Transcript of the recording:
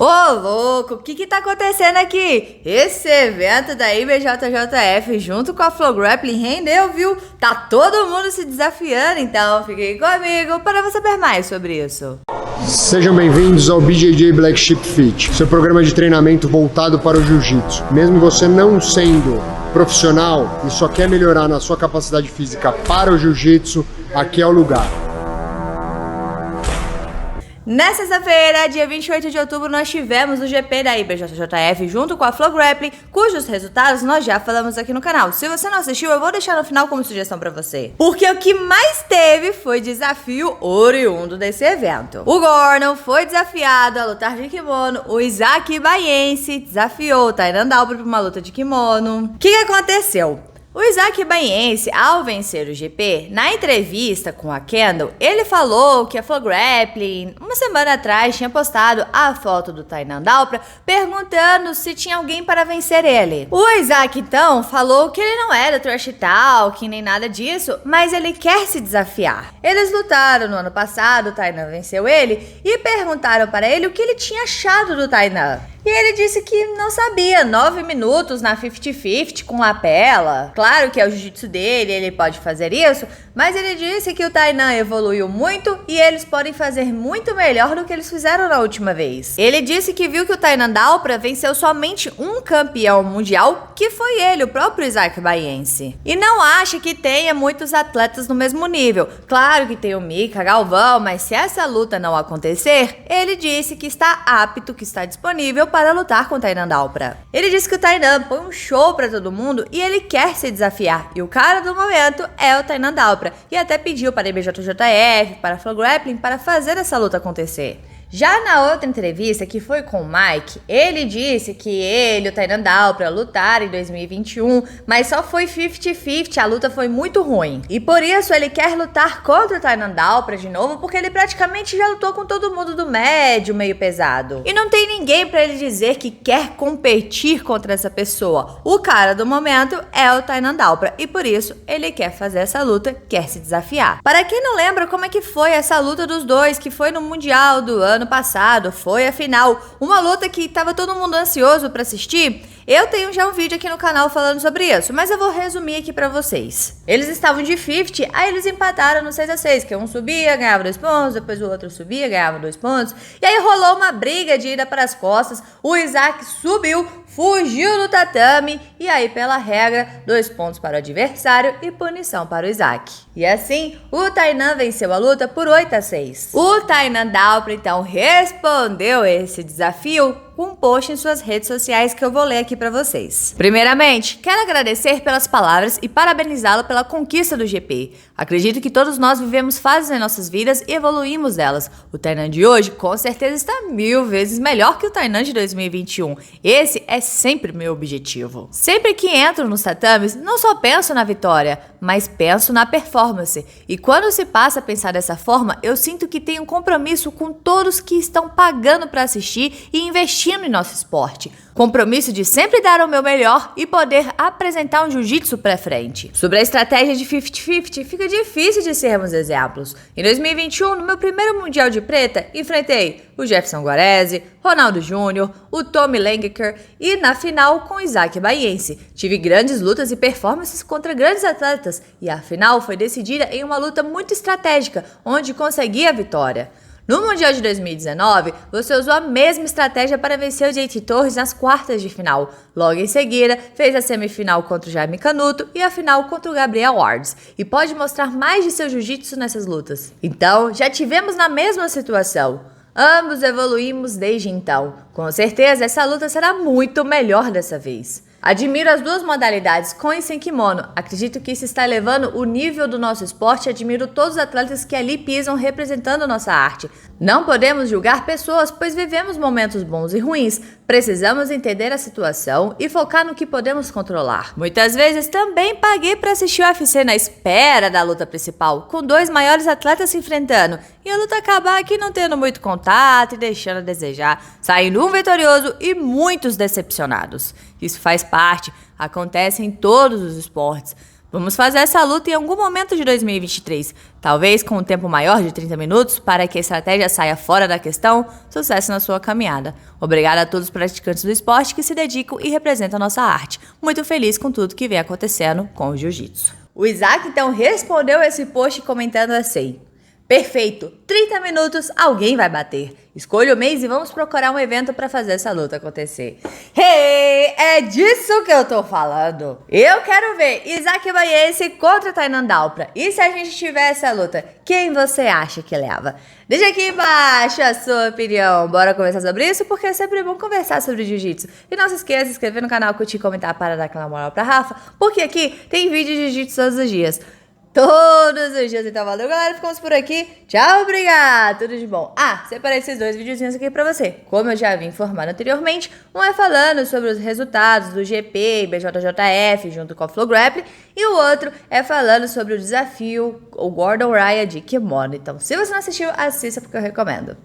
Ô, louco, o que tá acontecendo aqui? Esse evento da IBJJF junto com a Flow Grappling rendeu, viu? Tá todo mundo se desafiando, então fiquem comigo para saber mais sobre isso. Sejam bem-vindos ao BJJ Black Sheep Fit, seu programa de treinamento voltado para o jiu-jitsu. Mesmo você não sendo profissional e só quer melhorar na sua capacidade física para o jiu-jitsu, aqui é o lugar. Nesta sexta-feira, dia 28 de outubro, nós tivemos o GP da IBJJF junto com a Flow Grappling, cujos resultados nós já falamos aqui no canal. Se você não assistiu, eu vou deixar no final como sugestão pra você. Porque o que mais teve foi desafio oriundo desse evento. O Gordon foi desafiado a lutar de kimono, o Isaac Baiense desafiou o Tainan Dalbra pra uma luta de kimono. O que aconteceu? O Isaac Baiense, ao vencer o GP, na entrevista com a Kendall, ele falou que a Flow Grappling, uma semana atrás, tinha postado a foto do Tainan Dalbra perguntando se tinha alguém para vencer ele. O Isaac, então, falou que ele não era trash talk, nem nada disso, mas ele quer se desafiar. Eles lutaram no ano passado, o Tainan venceu ele, e perguntaram para ele o que ele tinha achado do Tainan. E ele disse que não sabia, 9 minutos na 50-50 com lapela. Claro que é o jiu-jitsu dele, ele pode fazer isso, mas ele disse que o Tainan evoluiu muito e eles podem fazer muito melhor do que eles fizeram na última vez. Ele disse que viu que o Tainan Dalbra venceu somente um campeão mundial, que foi ele, o próprio Isaac Baiense. E não acha que tenha muitos atletas no mesmo nível. Claro que tem o Mika Galvão, mas se essa luta não acontecer, ele disse que está apto, que está disponível para lutar com o Tainan Dalbra. Ele disse que o Tainan põe um show para todo mundo e ele quer se desafiar. E o cara do momento é o Tainan Dalbra. E até pediu para a IBJJF, para a Flow Grappling, para fazer essa luta acontecer. Já na outra entrevista, que foi com o Mike, ele disse que ele e o Tainan Dalbra lutaram em 2021, mas só foi 50-50, a luta foi muito ruim. E por isso ele quer lutar contra o Tainan Dalbra de novo, porque ele praticamente já lutou com todo mundo do médio, meio pesado. E não tem ninguém pra ele dizer que quer competir contra essa pessoa. O cara do momento é o Tainan Dalbra, e por isso ele quer fazer essa luta, quer se desafiar. Para quem não lembra como é que foi essa luta dos dois, que foi no Mundial do ano passado, foi a final, uma luta que tava todo mundo ansioso para assistir. Eu tenho já um vídeo aqui no canal falando sobre isso, mas eu vou resumir aqui pra vocês. Eles estavam de 50, aí eles empataram no 6-6, que um subia, ganhava 2 pontos, depois o outro subia, ganhava 2 pontos, e aí rolou uma briga de ida para as costas, o Isaac subiu, fugiu do tatame, e aí pela regra, 2 pontos para o adversário e punição para o Isaac. E assim, o Tainan venceu a luta por 8-6. O Tainan Dalbra então respondeu esse desafio com um post em suas redes sociais que eu vou ler aqui pra vocês. Primeiramente, quero agradecer pelas palavras e parabenizá-lo pela conquista do GP. Acredito que todos nós vivemos fases em nossas vidas e evoluímos delas. O Tainan de hoje com certeza está 1000 vezes melhor que o Tainan de 2021. Esse é sempre meu objetivo. Sempre que entro nos tatames, não só penso na vitória, mas penso na performance. E quando se passa a pensar dessa forma, eu sinto que tenho um compromisso com todos que estão pagando para assistir e investindo em nosso esporte. Compromisso de sempre dar o meu melhor e poder apresentar um jiu-jitsu pra frente. Sobre a estratégia de 50-50, fica difícil de sermos exemplos. Em 2021, no meu primeiro Mundial de Preta, enfrentei o Jefferson Guarese, Ronaldo Júnior, o Tommy Langeker e na final com o Isaac Baiense. Tive grandes lutas e performances contra grandes atletas e a final foi decidida em uma luta muito estratégica, onde consegui a vitória. No Mundial de 2019, você usou a mesma estratégia para vencer o JT Torres nas quartas de final. Logo em seguida, fez a semifinal contra o Jaime Canuto e a final contra o Gabriel Wards. E pode mostrar mais de seu jiu-jitsu nessas lutas. Então, já tivemos na mesma situação. Ambos evoluímos desde então. Com certeza, essa luta será muito melhor dessa vez. Admiro as duas modalidades, com e sem kimono. Acredito que isso está elevando o nível do nosso esporte e admiro todos os atletas que ali pisam representando nossa arte. Não podemos julgar pessoas, pois vivemos momentos bons e ruins. Precisamos entender a situação e focar no que podemos controlar. Muitas vezes também paguei para assistir o UFC na espera da luta principal, com 2 maiores atletas se enfrentando, e a luta acabar aqui não tendo muito contato e deixando a desejar, saindo um vitorioso e muitos decepcionados. Isso faz parte, acontece em todos os esportes. Vamos fazer essa luta em algum momento de 2023, talvez com um tempo maior de 30 minutos, para que a estratégia saia fora da questão. Sucesso na sua caminhada. Obrigada a todos os praticantes do esporte que se dedicam e representam a nossa arte. Muito feliz com tudo que vem acontecendo com o jiu-jitsu. O Isaac então respondeu esse post comentando assim: perfeito, 30 minutos, alguém vai bater. Escolha o mês e vamos procurar um evento para fazer essa luta acontecer. Hey, é disso que eu tô falando. Eu quero ver Isaac Baiense contra Tainan Dalpra. E se a gente tiver essa luta, quem você acha que leva? Deixa aqui embaixo a sua opinião. Bora conversar sobre isso, porque é sempre bom conversar sobre jiu-jitsu. E não se esqueça de se inscrever no canal, curtir e comentar para dar aquela moral pra Rafa, porque aqui tem vídeo de jiu-jitsu todos os dias. Todos os dias. Então valeu, galera, ficamos por aqui. Tchau, obrigado, tudo de bom. Separei esses dois videozinhos aqui pra você. Como eu já havia informado anteriormente, um é falando sobre os resultados do GP e BJJF junto com a Flow Grappling, e o outro é falando sobre o desafio, o Gordon Ryan de kimono. Então, se você não assistiu, assista porque eu recomendo.